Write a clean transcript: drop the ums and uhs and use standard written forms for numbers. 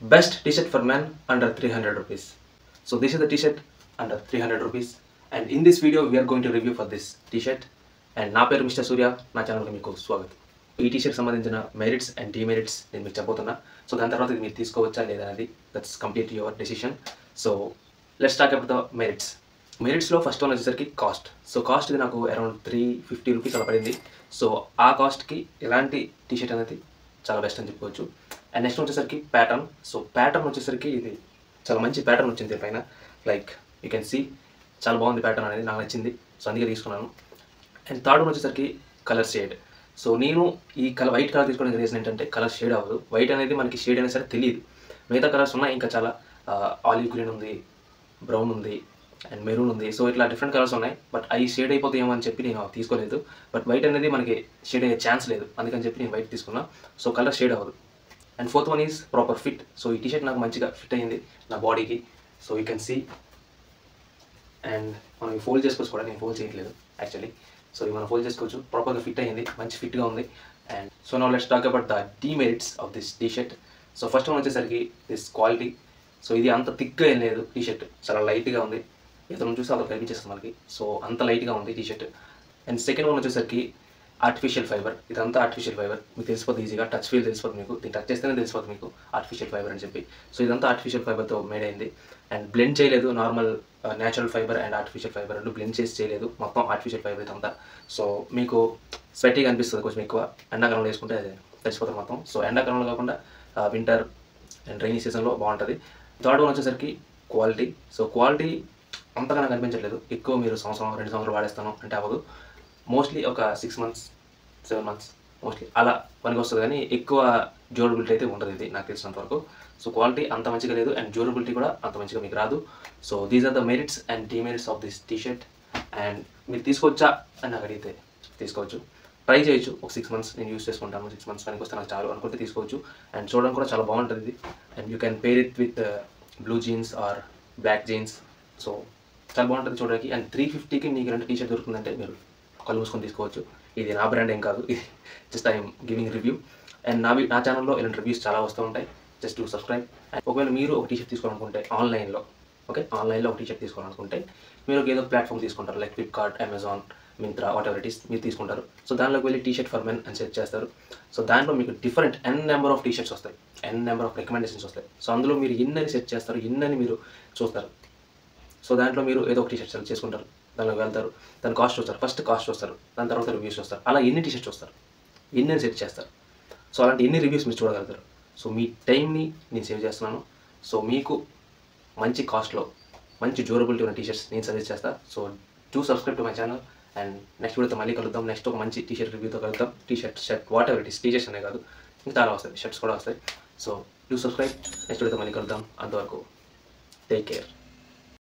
Best t-shirt for men under 300 rupees. So this is the t-shirt under 300 rupees, and in this video we are going to review for this t-shirt. And నా పేరు mister సూర్య, నా ఛానల్కి మీకు స్వాగతం. ఈ T-shirt సంబంధించిన merits and demerits నేను మీకు చెప్పబోతున్నా. సో దాని తర్వాత ఇది మీరు తీసుకోవచ్చా లేదా అనేది that's complete your decision. So let's talk about the merits. మెరిట్స్లో ఫస్ట్ వన్ వచ్చేసరికి కాస్ట్. సో కాస్ట్ ఇది నాకు అరౌండ్ 350 రూపీస్ అలా పడింది. సో ఆ కాస్ట్కి ఇలాంటి టీ-షర్ట్ అనేది చాలా బెస్ట్ అని చెప్పుకోవచ్చు. అండ్ నెక్స్ట్ వచ్చేసరికి ప్యాటర్న్. సో ప్యాటర్న్ వచ్చేసరికి ఇది చాలా మంచి ప్యాటర్న్ వచ్చింది పైన, లైక్ యూ కెన్ సీ చాలా బాగుంది ప్యాటర్న్ అనేది, నాకు నచ్చింది. సో అందుకే తీసుకున్నాను. అండ్ థర్డ్ వన్ వచ్చేసరికి కలర్ షేడ్. సో నేను ఈ వైట్ కలర్ తీసుకోవడానికి రీజన్ ఏంటంటే కలర్ షేడ్ అవ్వదు. వైట్ అనేది మనకి షేడ్ అయినా సరే తెలియదు. మిగతా కలర్స్ ఉన్నాయి, ఇంకా చాలా ఆలివ్ గ్రీన్ ఉంది, బ్రౌన్ ఉంది అండ్ మెరూన్ ఉంది. సో ఇట్లా డిఫరెంట్ కలర్స్ ఉన్నాయి. బట్ అవి షేడ్ అయిపోతాయేమో అని చెప్పి నేను తీసుకోలేదు. బట్ వైట్ అనేది మనకి షేడ్ అయ్యే ఛాన్స్ లేదు, అందుకని చెప్పి నేను వైట్ తీసుకున్నా. సో కలర్ షేడ్ అవ్వదు. And fourth one is proper fit. So ఈ టీషర్ట్ నాకు మంచిగా ఫిట్ అయ్యింది నా బాడీకి. So you can see. And మనం ఫోల్డ్ చేసుకోవచ్చు కూడా, నేను ఫోల్డ్ చేయట్లేదు యాక్చువల్లీ. సో ఇది మనం ఫోల్డ్ చేసుకోవచ్చు, ప్రాపర్గా ఫిట్ అయ్యింది, మంచి ఫిట్గా ఉంది. And so now let's talk about the demerits of this tshirt. So first one వచ్చేసరికి దిస్ క్వాలిటీ. సో ఇది అంత థిక్గా ఏం లేదు, టీషర్ట్ చాలా లైట్గా ఉంది. ఎదురు చూసి అలా కనిపించేస్తుంది మనకి. సో అంత లైట్గా ఉంది టీషర్ట్. అండ్ సెకండ్ వన్ వచ్చేసరికి ఆర్టిఫిషియల్ ఫైబర్. ఇదంతా ఆర్టిఫిషియల్ ఫైబర్, మీకు తెలిసిపోతుంది ఈజీగా, టచ్ ఫీల్ తెలిసిపోతుంది మీకు, దీన్ని టచ్ చేస్తేనే తెలిసిపోతుంది మీకు ఆర్టిఫిషియల్ ఫైబర్ అని చెప్పి. సో ఇదంతా ఆర్టిఫిషియల్ ఫైబర్తో మేడ్ అయింది. అండ్ బ్లెండ్ చేయలేదు, normal natural fibre and artificial fibre రెండు బ్లెండ్ చేసి చేయలేదు, మొత్తం ఆర్టిఫిషియల్ ఫైబర్ ఇదంతా. సో మీకు స్వెట్టీగా అనిపిస్తుంది కొంచెం ఎక్కువ, ఎండాకాలంలో వేసుకుంటే అది తెలిసిపోతుంది మొత్తం. సో ఎండాకాలంలో కాకుండా వింటర్ అండ్ రైనీ సీజన్లో బాగుంటుంది. థర్డ్ వన్ వచ్చేసరికి క్వాలిటీ. సో క్వాలిటీ అంతగా నాకు అనిపించట్లేదు. ఎక్కువ మీరు సంవత్సరం 2 సంవత్సరాలు వాడేస్తాను అంటే అవ్వదు. మోస్ట్లీ ఒక 6 months 7 months మోస్ట్లీ అలా పనికి వస్తుంది, కానీ ఎక్కువ డ్యూరబిలిటీ అయితే ఉండదు ఇది నాకు తెలిసినంత వరకు. సో క్వాలిటీ అంత మంచిగా లేదు అండ్ డ్యూరబిలిటీ కూడా అంత మంచిగా మీకు రాదు. So these are the merits and demerits of this tshirt. And మీరు తీసుకోవచ్చా అని నాకు అడిగితే తీసుకోవచ్చు, ట్రై చేయొచ్చు. ఒక 6 months నేను యూస్ చేసుకుంటాను, 6 months పనికి వస్తే నాకు చాలు అనుకుంటే తీసుకోవచ్చు. అండ్ చూడడానికి కూడా చాలా బాగుంటుంది ఇది. And you can pair it with blue jeans or black jeans. So చాలా బాగుంటుంది చూడడానికి. అండ్ 350కి మీకు ఇలాంటి టీషర్ట్ దొరుకుతుందంటే మీరు కళ్ళు మూసుకొని తీసుకోవచ్చు. ఇది నా బ్రాండ్ ఏం కాదు, ఇది just I'm giving review. And నా ఛానల్లో ఇలాంటి రివ్యూస్ చాలా వస్తూ ఉంటాయి, జస్ట్ టు సబ్స్క్రైబ్. అండ్ ఒకవేళ మీరు ఒక టీషర్ట్ తీసుకోవాలనుకుంటే ఆన్లైన్లో ఒక టీషర్ట్ తీసుకోవాలనుకుంటే మీరు ఏదో ప్లాట్ఫామ్ తీసుకుంటారు, like Flipkart, Amazon, Myntra, what ever it is మీరు తీసుకుంటారు. సో దానిలోకి వెళ్ళి టీషర్ట్ ఫర్ మెన్ అని సెర్చ్ చేస్తారు. సో దాంట్లో మీకు డిఫరెంట్ నెంబర్ ఆఫ్ టీషర్ట్స్ వస్తాయి, నెంబర్ ఆఫ్ రికమెండేషన్స్ వస్తాయి. సో అందులో మీరు ఎన్నని సెర్చ్ చేస్తారు, ఎన్నని మీరు చూస్తారు. సో దాంట్లో మీరు ఏదో ఒక టీషర్ట్ సెలెక్ట్ చేసుకుంటారు, దానిలోకి వెళ్తారు, దాని కాస్ట్ చూస్తారు, ఫస్ట్ కాస్ట్ చూస్తారు, దాని తర్వాత రివ్యూస్ చూస్తారు. అలా ఎన్ని టీషర్ట్స్ చూస్తారు, ఎన్ని సెట్ చేస్తారు. సో అలాంటి ఎన్ని రివ్యూస్ మీరు చూడగలుగుతారు. సో మీ టైంని నేను సేవ్ చేస్తున్నాను. సో మీకు మంచి కాస్ట్లో మంచి డ్యూరబిలిటీ ఉన్న టీషర్ట్స్ నేను సజెస్ట్ చేస్తాను. So do subscribe to my channel. And next వీడియోతో మళ్ళీ కలుద్దాం. నెక్స్ట్ ఒక మంచి టీషర్ట్ రివ్యూతో కలుద్దాం. Shirt whatever it is, tshirts అనే కాదు ఇంకా చాలా వస్తాయి, షర్ట్స్ కూడా వస్తాయి. So do subscribe. నెక్స్ట్ వీడియోతో మళ్ళీ కలుద్దాం. అంతవరకు టేక్ కేర్.